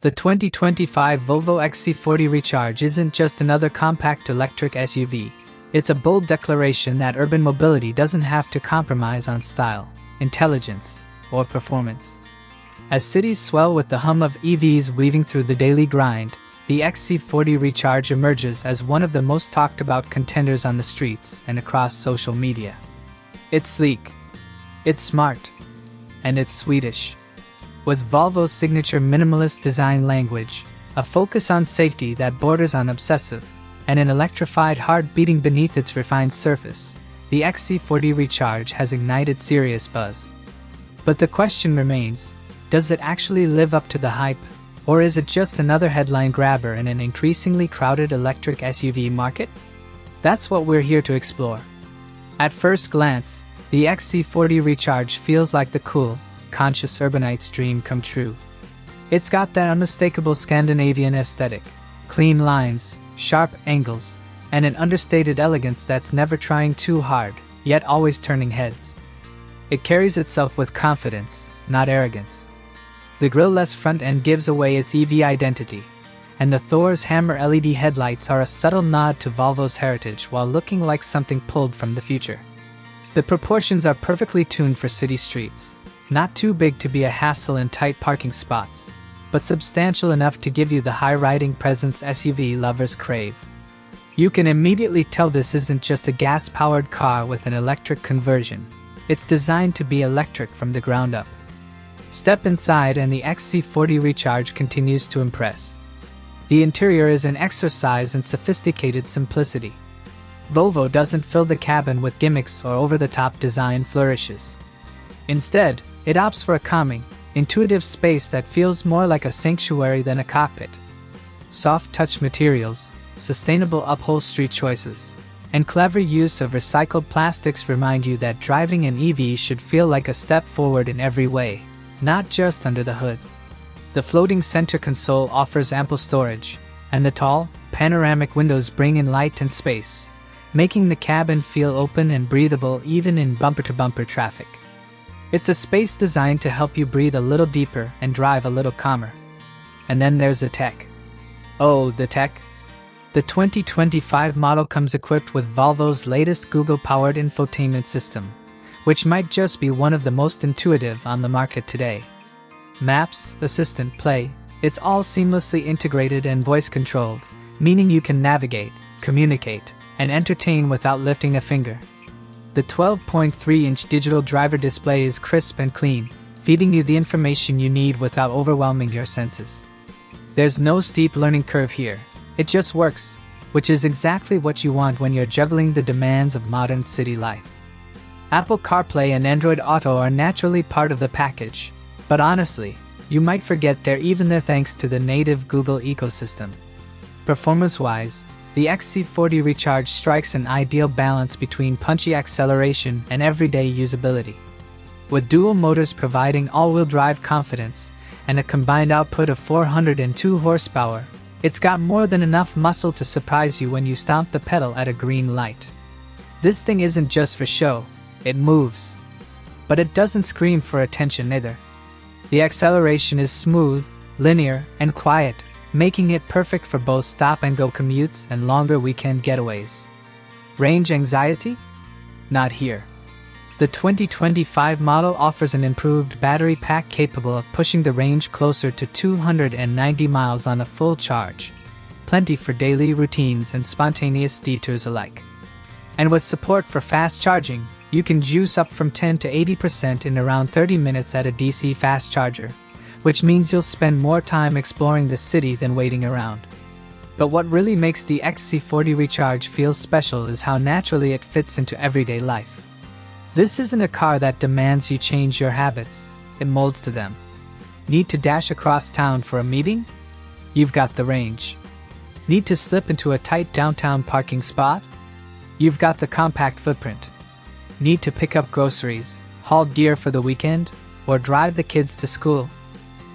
The 2025 Volvo XC40 Recharge isn't just another compact electric SUV. It's a bold declaration that urban mobility doesn't have to compromise on style, intelligence, or performance. As cities swell with the hum of EVs weaving through the daily grind, the XC40 Recharge emerges as one of the most talked about contenders on the streets and across social media. It's sleek, it's smart, and it's Swedish. With Volvo's signature minimalist design language, a focus on safety that borders on obsessive, and an electrified heart beating beneath its refined surface, the XC40 Recharge has ignited serious buzz. But the question remains, does it actually live up to the hype, or is it just another headline grabber in an increasingly crowded electric SUV market? That's what we're here to explore. At first glance, the XC40 Recharge feels like the cool, conscious urbanite's dream come true. It's got that unmistakable Scandinavian aesthetic, clean lines, sharp angles, and an understated elegance that's never trying too hard, yet always turning heads. It carries itself with confidence, not arrogance. The grille-less front end gives away its EV identity, and the Thor's Hammer LED headlights are a subtle nod to Volvo's heritage while looking like something pulled from the future. The proportions are perfectly tuned for city streets. Not too big to be a hassle in tight parking spots, but substantial enough to give you the high-riding presence SUV lovers crave. You can immediately tell this isn't just a gas-powered car with an electric conversion. It's designed to be electric from the ground up. Step inside and the XC40 Recharge continues to impress. The interior is an exercise in sophisticated simplicity. Volvo doesn't fill the cabin with gimmicks or over-the-top design flourishes. Instead, it opts for a calming, intuitive space that feels more like a sanctuary than a cockpit. Soft touch materials, sustainable upholstery choices, and clever use of recycled plastics remind you that driving an EV should feel like a step forward in every way, not just under the hood. The floating center console offers ample storage, and the tall, panoramic windows bring in light and space, making the cabin feel open and breathable even in bumper-to-bumper traffic. It's a space designed to help you breathe a little deeper and drive a little calmer. And then there's the tech. Oh, the tech? The 2025 model comes equipped with Volvo's latest Google-powered infotainment system, which might just be one of the most intuitive on the market today. Maps, Assistant, Play, it's all seamlessly integrated and voice-controlled, meaning you can navigate, communicate, and entertain without lifting a finger. The 12.3-inch digital driver display is crisp and clean, feeding you the information you need without overwhelming your senses. There's no steep learning curve here, it just works, which is exactly what you want when you're juggling the demands of modern city life. Apple CarPlay and Android Auto are naturally part of the package, but honestly, you might forget they're even there thanks to the native Google ecosystem. Performance-wise, the XC40 Recharge strikes an ideal balance between punchy acceleration and everyday usability. With dual motors providing all-wheel drive confidence and a combined output of 402 horsepower, it's got more than enough muscle to surprise you when you stomp the pedal at a green light. This thing isn't just for show, it moves. But it doesn't scream for attention either. The acceleration is smooth, linear, and quiet, making it perfect for both stop-and-go commutes and longer weekend getaways. Range anxiety? Not here. The 2025 model offers an improved battery pack capable of pushing the range closer to 290 miles on a full charge. Plenty for daily routines and spontaneous detours alike. And with support for fast charging, you can juice up from 10 to 80% in around 30 minutes at a DC fast charger, which means you'll spend more time exploring the city than waiting around. But what really makes the XC40 Recharge feel special is how naturally it fits into everyday life. This isn't a car that demands you change your habits, it molds to them. Need to dash across town for a meeting? You've got the range. Need to slip into a tight downtown parking spot? You've got the compact footprint. Need to pick up groceries, haul gear for the weekend, or drive the kids to school?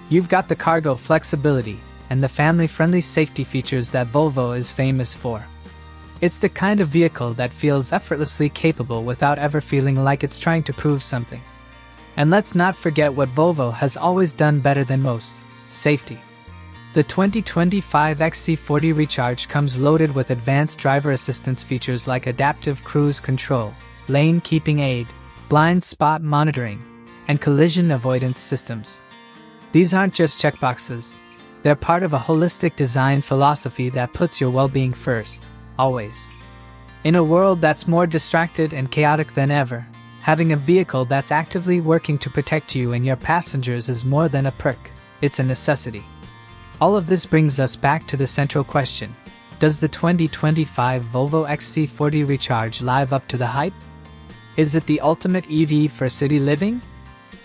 You've got the cargo flexibility and the family-friendly safety features that Volvo is famous for. It's the kind of vehicle that feels effortlessly capable without ever feeling like it's trying to prove something. And let's not forget what Volvo has always done better than most: safety. The 2025 XC40 Recharge comes loaded with advanced driver assistance features like adaptive cruise control, lane keeping aid, blind spot monitoring, and collision avoidance systems. These aren't just checkboxes, they're part of a holistic design philosophy that puts your well-being first, always. In a world that's more distracted and chaotic than ever, having a vehicle that's actively working to protect you and your passengers is more than a perk, it's a necessity. All of this brings us back to the central question: does the 2025 Volvo XC40 Recharge live up to the hype? Is it the ultimate EV for city living?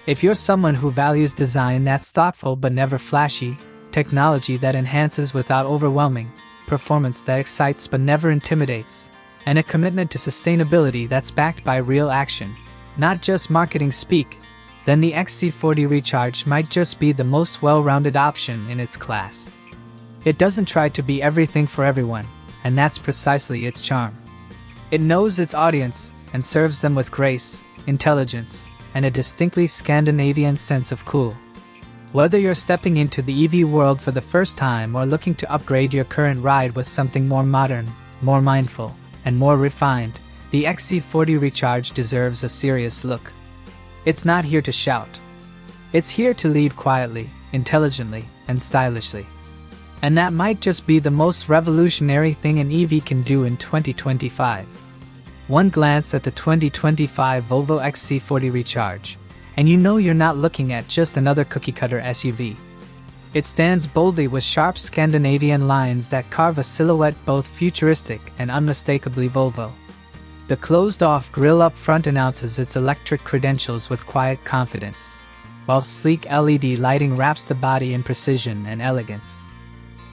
If you're someone who values design that's thoughtful but never flashy, technology that enhances without overwhelming, performance that excites but never intimidates, and a commitment to sustainability that's backed by real action, not just marketing speak, then the XC40 Recharge might just be the most well-rounded option in its class. It doesn't try to be everything for everyone, and that's precisely its charm. It knows its audience and serves them with grace, intelligence, and a distinctly Scandinavian sense of cool. Whether you're stepping into the EV world for the first time or looking to upgrade your current ride with something more modern, more mindful, and more refined, the XC40 Recharge deserves a serious look. It's not here to shout. It's here to lead quietly, intelligently, and stylishly. And that might just be the most revolutionary thing an EV can do in 2025. One glance at the 2025 Volvo XC40 Recharge, and you know you're not looking at just another cookie-cutter SUV. It stands boldly with sharp Scandinavian lines that carve a silhouette both futuristic and unmistakably Volvo. The closed-off grille up front announces its electric credentials with quiet confidence, while sleek LED lighting wraps the body in precision and elegance.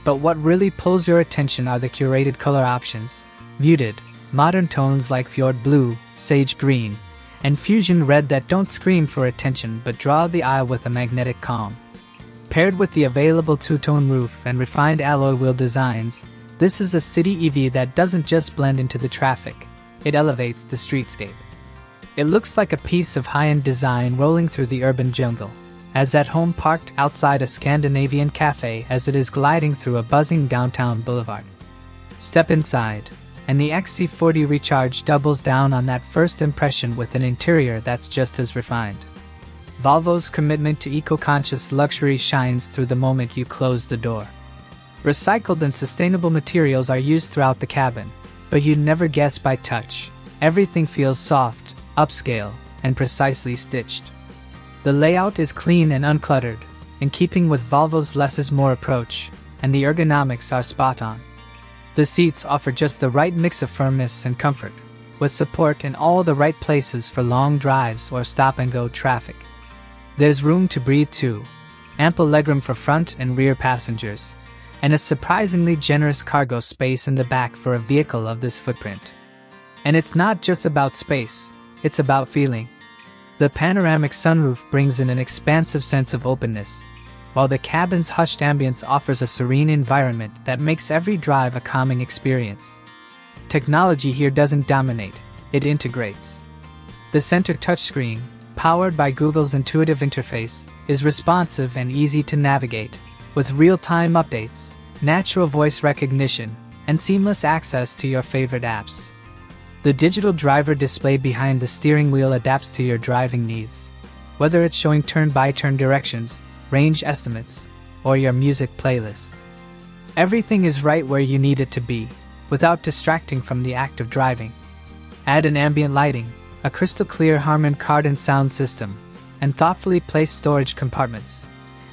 But what really pulls your attention are the curated color options: muted, modern tones like fjord blue, sage green, and fusion red that don't scream for attention but draw the eye with a magnetic calm. Paired with the available two-tone roof and refined alloy wheel designs, this is a city EV that doesn't just blend into the traffic, it elevates the streetscape. It looks like a piece of high-end design rolling through the urban jungle, as at home parked outside a Scandinavian cafe as it is gliding through a buzzing downtown boulevard. Step inside, and the XC40 Recharge doubles down on that first impression with an interior that's just as refined. Volvo's commitment to eco-conscious luxury shines through the moment you close the door. Recycled and sustainable materials are used throughout the cabin, but you'd never guess by touch. Everything feels soft, upscale, and precisely stitched. The layout is clean and uncluttered, in keeping with Volvo's less is more approach, and the ergonomics are spot on. The seats offer just the right mix of firmness and comfort, with support in all the right places for long drives or stop-and-go traffic. There's room to breathe too, ample legroom for front and rear passengers, and a surprisingly generous cargo space in the back for a vehicle of this footprint. And it's not just about space, it's about feeling. The panoramic sunroof brings in an expansive sense of openness, while the cabin's hushed ambience offers a serene environment that makes every drive a calming experience. Technology here doesn't dominate, it integrates. The center touchscreen, powered by Google's intuitive interface, is responsive and easy to navigate, with real-time updates, natural voice recognition, and seamless access to your favorite apps. The digital driver display behind the steering wheel adapts to your driving needs, whether it's showing turn-by-turn directions, range estimates, or your music playlist. Everything is right where you need it to be, without distracting from the act of driving. Add an ambient lighting, a crystal-clear Harman Kardon sound system, and thoughtfully placed storage compartments,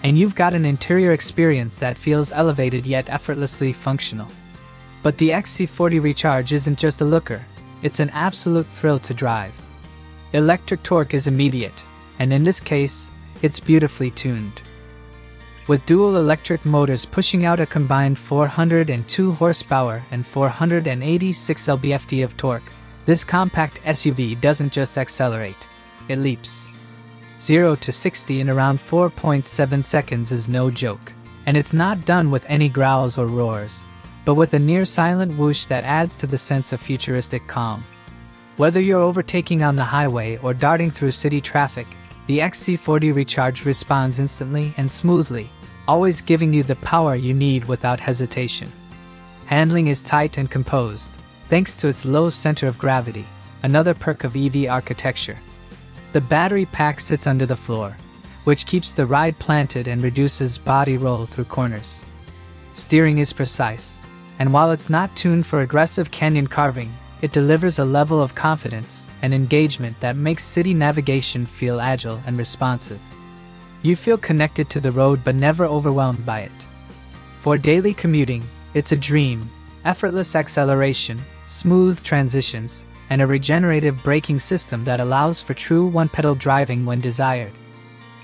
and you've got an interior experience that feels elevated yet effortlessly functional. But the XC40 Recharge isn't just a looker, it's an absolute thrill to drive. Electric torque is immediate, and in this case, it's beautifully tuned. With dual electric motors pushing out a combined 402 horsepower and 486 lb-ft of torque, this compact SUV doesn't just accelerate, it leaps. 0 to 60 in around 4.7 seconds is no joke, and it's not done with any growls or roars, but with a near-silent whoosh that adds to the sense of futuristic calm. Whether you're overtaking on the highway or darting through city traffic, the XC40 Recharge responds instantly and smoothly, always giving you the power you need without hesitation. Handling is tight and composed, thanks to its low center of gravity, another perk of EV architecture. The battery pack sits under the floor, which keeps the ride planted and reduces body roll through corners. Steering is precise, and while it's not tuned for aggressive canyon carving, it delivers a level of confidence and engagement that makes city navigation feel agile and responsive. You feel connected to the road but never overwhelmed by it. For daily commuting, it's a dream: effortless acceleration, smooth transitions, and a regenerative braking system that allows for true one-pedal driving when desired.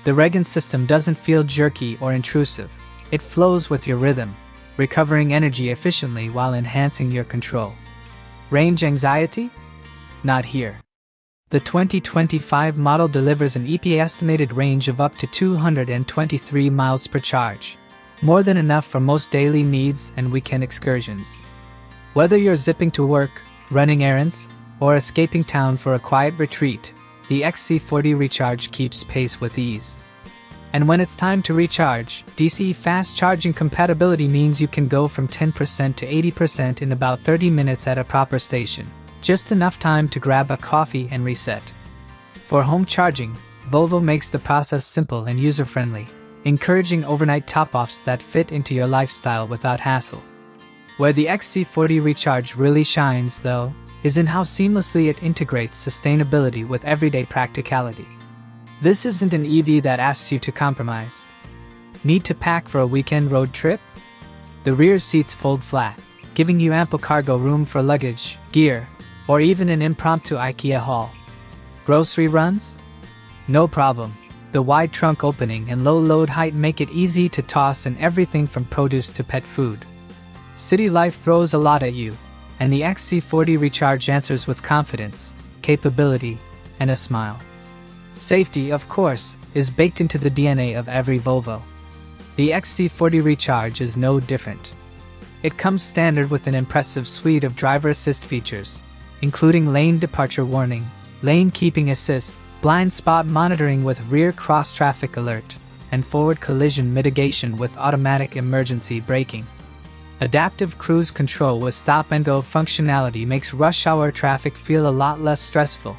The Regan system doesn't feel jerky or intrusive. It flows with your rhythm, recovering energy efficiently while enhancing your control. Range anxiety? Not here. The 2025 model delivers an EPA estimated range of up to 223 miles per charge, more than enough for most daily needs and weekend excursions. Whether you're zipping to work, running errands, or escaping town for a quiet retreat, the XC40 Recharge keeps pace with ease. And when it's time to recharge, DC fast charging compatibility means you can go from 10% to 80% in about 30 minutes at a proper station, just enough time to grab a coffee and reset. For home charging, Volvo makes the process simple and user-friendly, encouraging overnight top-offs that fit into your lifestyle without hassle. Where the XC40 Recharge really shines, though, is in how seamlessly it integrates sustainability with everyday practicality. This isn't an EV that asks you to compromise. Need to pack for a weekend road trip? The rear seats fold flat, giving you ample cargo room for luggage, gear, or even an impromptu IKEA haul. Grocery runs? No problem. The wide trunk opening and low load height make it easy to toss in everything from produce to pet food. City life throws a lot at you, and the XC40 Recharge answers with confidence, capability, and a smile. Safety, of course, is baked into the DNA of every Volvo. The XC40 Recharge is no different. It comes standard with an impressive suite of driver assist features, including lane departure warning, lane keeping assist, blind spot monitoring with rear cross-traffic alert, and forward collision mitigation with automatic emergency braking. Adaptive cruise control with stop-and-go functionality makes rush hour traffic feel a lot less stressful,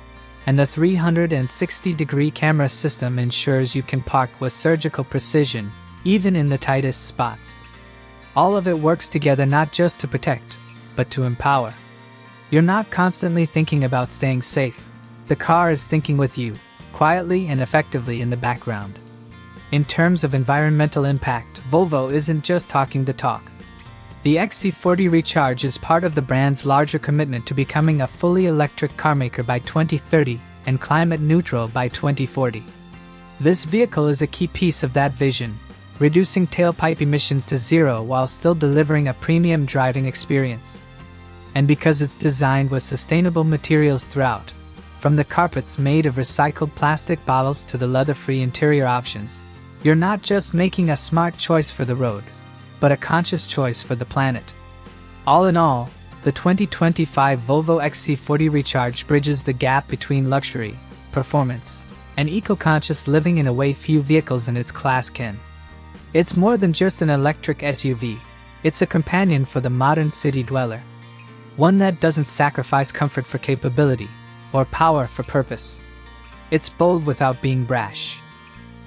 and the 360-degree camera system ensures you can park with surgical precision, even in the tightest spots. All of it works together not just to protect, but to empower. You're not constantly thinking about staying safe. The car is thinking with you, quietly and effectively in the background. In terms of environmental impact, Volvo isn't just talking the talk. The XC40 Recharge is part of the brand's larger commitment to becoming a fully electric carmaker by 2030 and climate neutral by 2040. This vehicle is a key piece of that vision, reducing tailpipe emissions to zero while still delivering a premium driving experience. And because it's designed with sustainable materials throughout, from the carpets made of recycled plastic bottles to the leather-free interior options, you're not just making a smart choice for the road, but a conscious choice for the planet. All in all, the 2025 Volvo XC40 Recharge bridges the gap between luxury, performance, and eco-conscious living in a way few vehicles in its class can. It's more than just an electric SUV, it's a companion for the modern city dweller. One that doesn't sacrifice comfort for capability, or power for purpose. It's bold without being brash,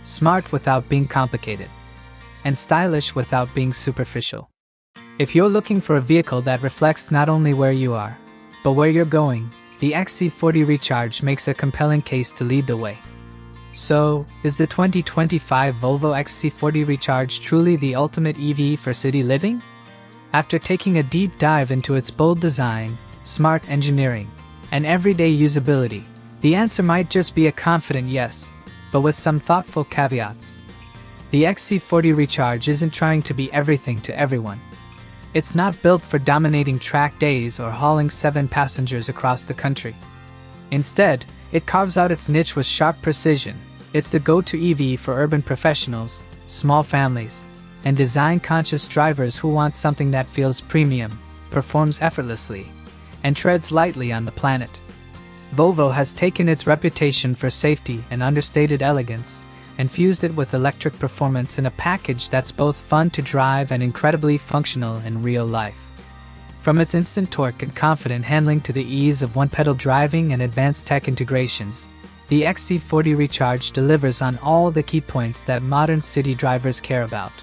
smart without being complicated, and stylish without being superficial. If you're looking for a vehicle that reflects not only where you are, but where you're going, the XC40 Recharge makes a compelling case to lead the way. So, is the 2025 Volvo XC40 Recharge truly the ultimate EV for city living? After taking a deep dive into its bold design, smart engineering, and everyday usability, the answer might just be a confident yes, but with some thoughtful caveats. The XC40 Recharge isn't trying to be everything to everyone. It's not built for dominating track days or hauling 7 passengers across the country. Instead, it carves out its niche with sharp precision. It's the go-to EV for urban professionals, small families, and design-conscious drivers who want something that feels premium, performs effortlessly, and treads lightly on the planet. Volvo has taken its reputation for safety and understated elegance, and fused it with electric performance in a package that's both fun to drive and incredibly functional in real life. From its instant torque and confident handling to the ease of one-pedal driving and advanced tech integrations, the XC40 Recharge delivers on all the key points that modern city drivers care about.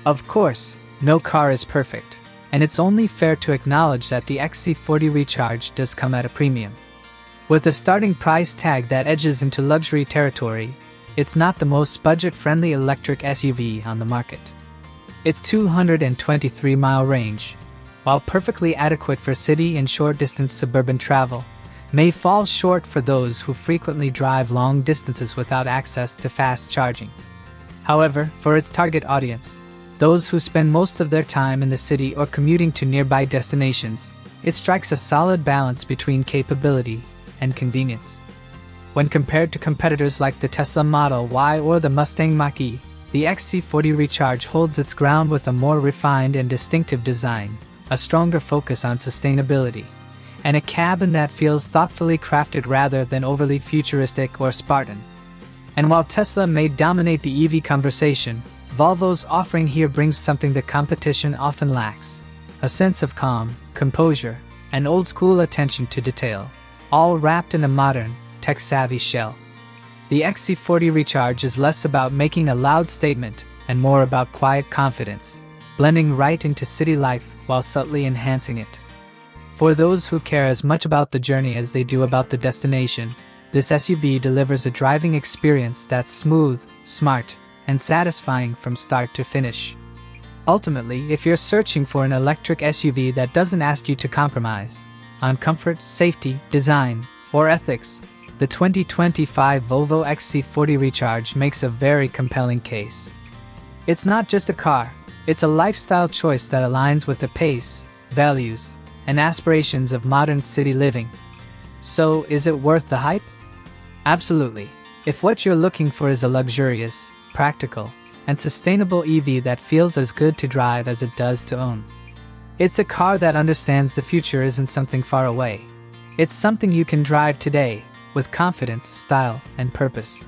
Of course, no car is perfect, and it's only fair to acknowledge that the XC40 Recharge does come at a premium. With a starting price tag that edges into luxury territory, it's not the most budget-friendly electric SUV on the market. Its 223-mile range, while perfectly adequate for city and short-distance suburban travel, may fall short for those who frequently drive long distances without access to fast charging. However, for its target audience, those who spend most of their time in the city or commuting to nearby destinations, it strikes a solid balance between capability and convenience. When compared to competitors like the Tesla Model Y or the Mustang Mach-E, the XC40 Recharge holds its ground with a more refined and distinctive design, a stronger focus on sustainability, and a cabin that feels thoughtfully crafted rather than overly futuristic or Spartan. And while Tesla may dominate the EV conversation, Volvo's offering here brings something the competition often lacks: a sense of calm, composure, and old-school attention to detail, all wrapped in a modern, tech-savvy shell. The XC40 Recharge is less about making a loud statement and more about quiet confidence, blending right into city life while subtly enhancing it. For those who care as much about the journey as they do about the destination, this SUV delivers a driving experience that's smooth, smart, and satisfying from start to finish. Ultimately, if you're searching for an electric SUV that doesn't ask you to compromise on comfort, safety, design, or ethics, the 2025 Volvo XC40 Recharge makes a very compelling case. It's not just a car, it's a lifestyle choice that aligns with the pace, values, and aspirations of modern city living. So, is it worth the hype? Absolutely. If what you're looking for is a luxurious, practical, and sustainable EV that feels as good to drive as it does to own. It's a car that understands the future isn't something far away. It's something you can drive today, with confidence, style, and purpose.